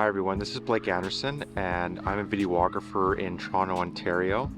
Hi everyone, this is Blake Anderson and I'm a videographer in Toronto, Ontario.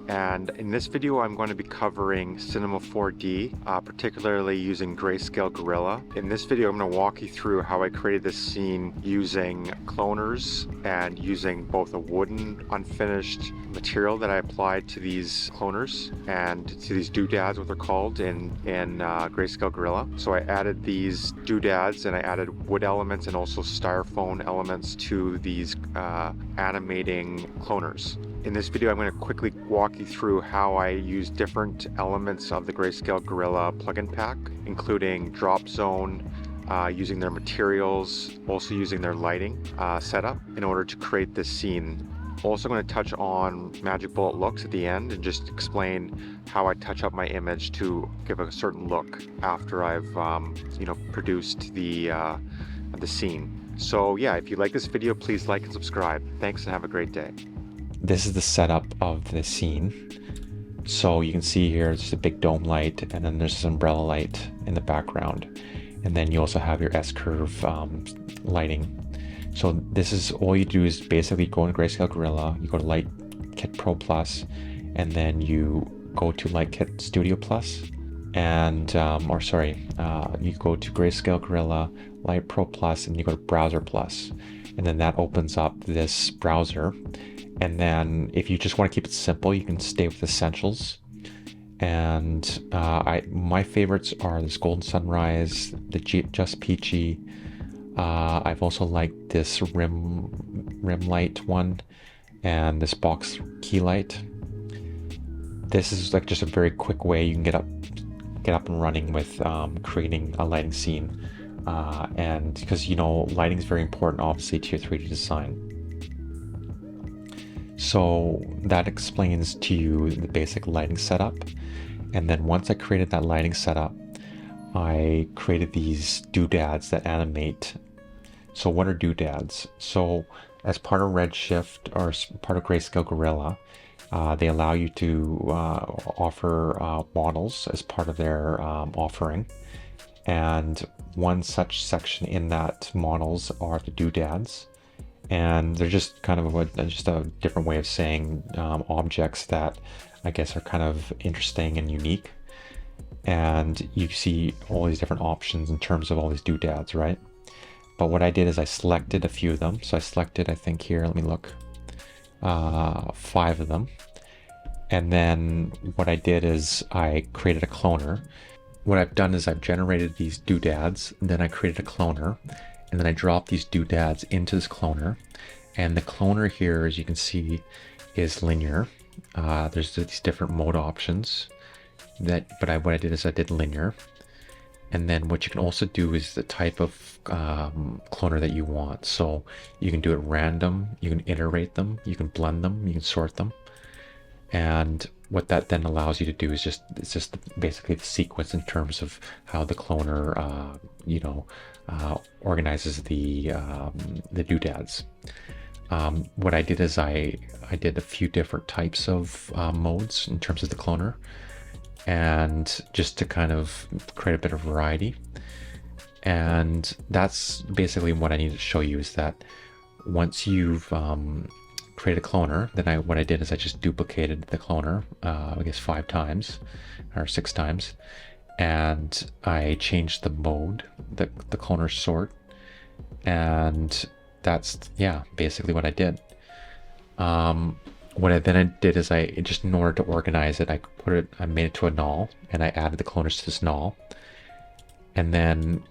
And in this video I'm going to be covering Cinema4D, particularly using Greyscalegorilla. In this video I'm going to walk you through how I created this scene using cloners and using both a wooden unfinished material that I applied to these cloners and to these doodads, what they're called in Greyscalegorilla. So I added these doodads and I added wood elements and also styrofoam elements to these animating cloners. In this video, I'm going to quickly walk you through how I use different elements of the Greyscalegorilla plugin pack, including drop zone, using their materials, also using their lighting setup in order to create this scene. Also going to touch on magic bullet looks at the end and just explain how I touch up my image to give a certain look after I've produced the scene. So yeah, if you like this video, please like and subscribe. Thanks and have a great day. This is the setup of the scene. So you can see here, there's a big dome light, and then there's this umbrella light in the background. And then you also have your S-curve lighting. So this is all you do is basically go into Greyscalegorilla, you go to Light Kit Pro Plus, and then you go to Light Kit Studio Plus, and you go to Greyscalegorilla, Light Pro Plus, and you go to Browser Plus. And then that opens up this browser. And then if you just want to keep it simple, you can stay with Essentials. And my favorites are this Golden Sunrise, the Just Peachy. I've also liked this rim light one and this box key light. This is like just a very quick way you can get up and running with creating a lighting scene. And because lighting is very important obviously to your 3D design. So that explains to you the basic lighting setup. And then once I created that lighting setup, I created these doodads that animate. So what are doodads? So as part of Redshift or part of Greyscalegorilla, they allow you to offer models as part of their offering. And one such section in that models are the doodads. And they're just kind of a different way of saying objects that I guess are kind of interesting and unique. And you see all these different options in terms of all these doodads, right? But what I did is I selected a few of them. So I selected, I think here, let me look, 5 of them. And then what I did is I created a cloner. What I've done is I've generated these doodads, and then I created a cloner. And then I drop these doodads into this cloner. And the cloner here, as you can see, is linear. There's these different mode options. What I did is I did linear. And then what you can also do is the type of cloner that you want. So you can do it random, you can iterate them, you can blend them, you can sort them. And what that then allows you to do is it's just basically the sequence in terms of how the cloner organizes the doodads. What I did is I did a few different types of modes in terms of the cloner, and just to kind of create a bit of variety. And that's basically what I need to show you, is that once you've created a cloner, then what I did is I just duplicated the cloner, I guess 5 times or 6 times, and I changed the mode, the cloner sort, and that's basically what I did. What I did is I just, in order to organize it, I made it to a null, and I added the cloners to this null, and then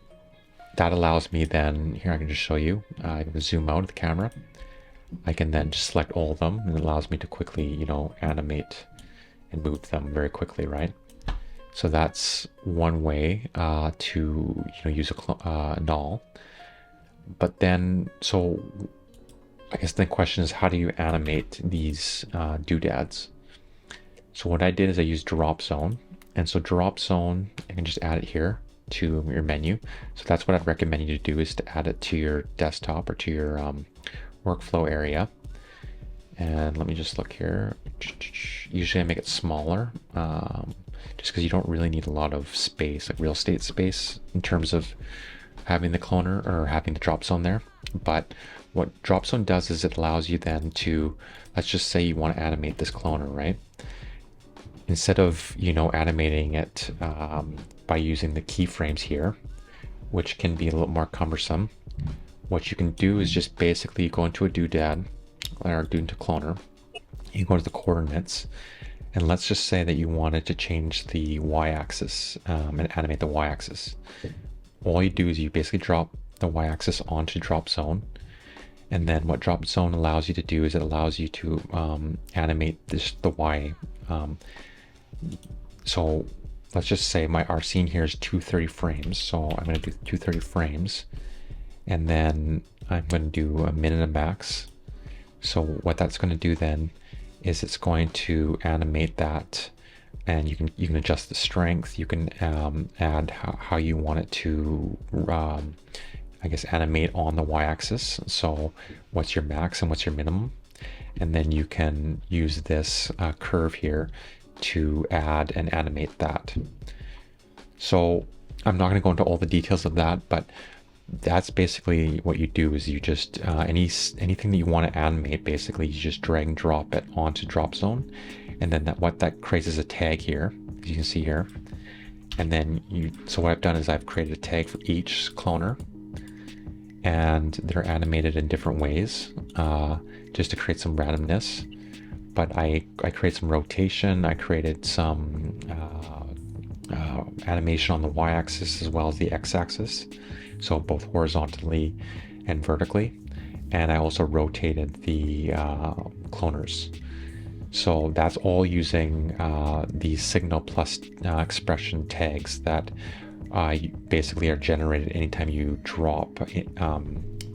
that allows me then, here I can just show you, I can zoom out of the camera. I can then just select all of them, and it allows me to quickly, animate and move them very quickly, right? So that's one way to use a null. But then, so I guess the question is, how do you animate these doodads? So what I did is I used drop zone, and so drop zone, I can just add it here to your menu. So that's what I'd recommend you to do, is to add it to your desktop or to your workflow area. And let me just look here. Usually I make it smaller, just because you don't really need a lot of space, like real estate space, in terms of having the cloner or having the drop zone there. But what drop zone does is it allows you then to, let's just say you want to animate this cloner, right? Instead of, animating it by using the keyframes here, which can be a little more cumbersome, what you can do is just basically go into a Doodad or into cloner. You go to the coordinates, and let's just say that you wanted to change the y-axis and animate the y-axis. All you do is you basically drop the y-axis onto drop zone, and then what drop zone allows you to do is it allows you to animate the y. So let's just say our scene here is 230 frames. So I'm going to do 230 frames, and then I'm going to do a min and a max. So what that's going to do then is it's going to animate that, and you can adjust the strength. You can add how you want it to, I guess, animate on the y-axis. So what's your max and what's your minimum? And then you can use this curve here to add and animate that. So I'm not going to go into all the details of that, but that's basically what you do is you just anything that you want to animate, basically you just drag and drop it onto drop zone, and then what that creates is a tag here, as you can see here. And then so what I've done is I've created a tag for each cloner, and they're animated in different ways just to create some randomness. But I created some rotation, I created some animation on the y-axis as well as the x-axis, so both horizontally and vertically. And I also rotated the cloners. So that's all using the signal plus expression tags that basically are generated anytime you drop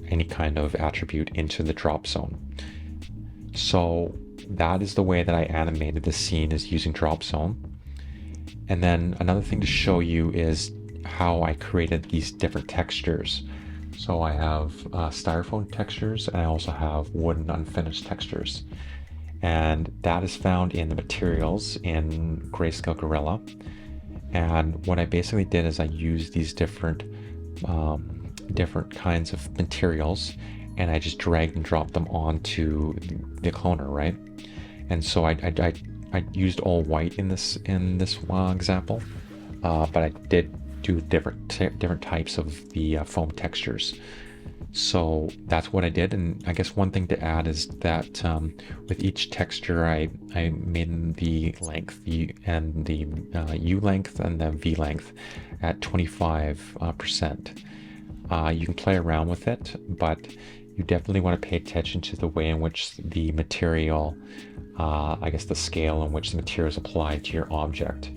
any kind of attribute into the drop zone. So that is the way that I animated the scene, is using drop zone. And then another thing to show you is how I created these different textures. So I have styrofoam textures, and I also have wooden unfinished textures. And that is found in the materials in Greyscalegorilla. And what I basically did is I used these different kinds of materials, and I just dragged and dropped them onto the cloner, right? And so I used all white in this example, but I did do different types of the foam textures. So that's what I did. And I guess one thing to add is that with each texture, I made the length and the U length and the V length at 25%. You can play around with it, but you definitely want to pay attention to the way in which the material, I guess the scale in which the material is applied to your object,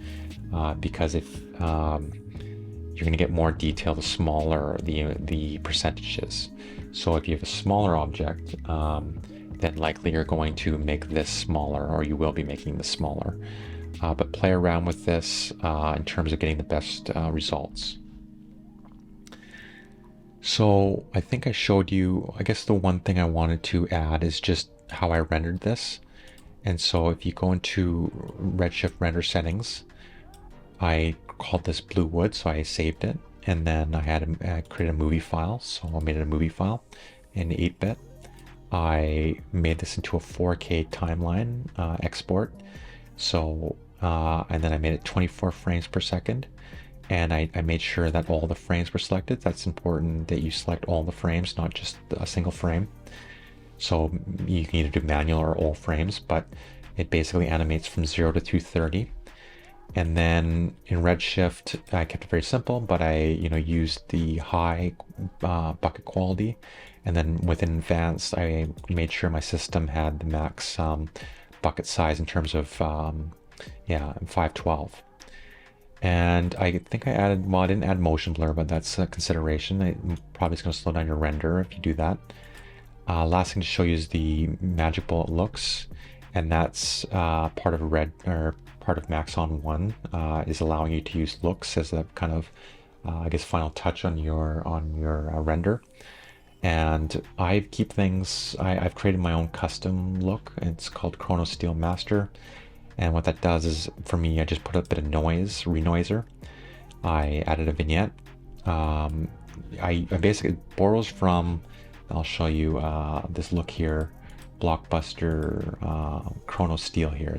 because if you're going to get more detail the smaller the percentage is. So if you have a smaller object, then likely you're going to make this smaller, or you will be making this smaller. But play around with this in terms of getting the best results. So I think I showed you, I guess the one thing I wanted to add is just how I rendered this. And so if you go into Redshift render settings, I called this Blue Wood, so I saved it. And then I created a movie file. So I made it a movie file in 8-bit. I made this into a 4K timeline export. So, and then I made it 24 frames per second. And I made sure that all the frames were selected. That's important that you select all the frames, not just a single frame. So you can either do manual or all frames, but it basically animates from 0 to 230. And then in Redshift, I kept it very simple, but I used the high bucket quality. And then within advanced, I made sure my system had the max bucket size in terms of 512. And I think I added, well, I didn't add motion blur, but that's a consideration. It probably is going to slow down your render if you do that. Last thing to show you is the magic bullet looks, and that's part of Maxon 1 is allowing you to use looks as a kind of, I guess, final touch on your render. And I keep things, I've created my own custom look. It's called Chrono Steel Master. And what that does is, for me, I just put a bit of noise, renoiser. I added a vignette. I basically borrows from I'll show you this look here. Blockbuster Chrono Steel here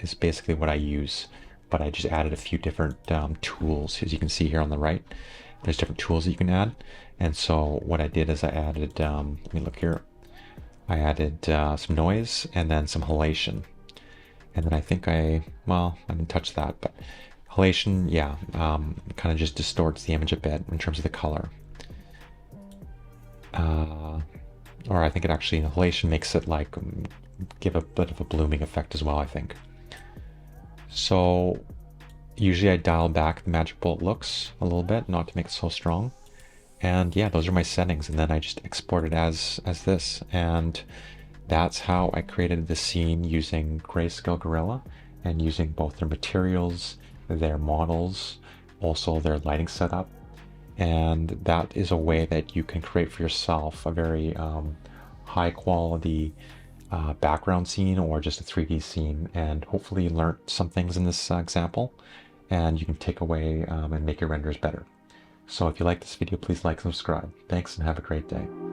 is basically what I use, but I just added a few different tools. As you can see here on the right, there's different tools that you can add. And so what I did is I added, let me look here. I added some noise and then some halation. And then I think I didn't touch that, but halation, yeah, kind of just distorts the image a bit in terms of the color. Or I think it actually, halation makes it like give a bit of a blooming effect as well, I think. So usually I dial back the magic bullet looks a little bit, not to make it so strong. And yeah, those are my settings, and then I just export it as this, and that's how I created the scene using Greyscalegorilla and using both their materials, their models, also their lighting setup. And that is a way that you can create for yourself a very high quality background scene or just a 3D scene, and hopefully you learned some things in this example, and you can take away and make your renders better. So if you like this video, please like and subscribe. Thanks and have a great day.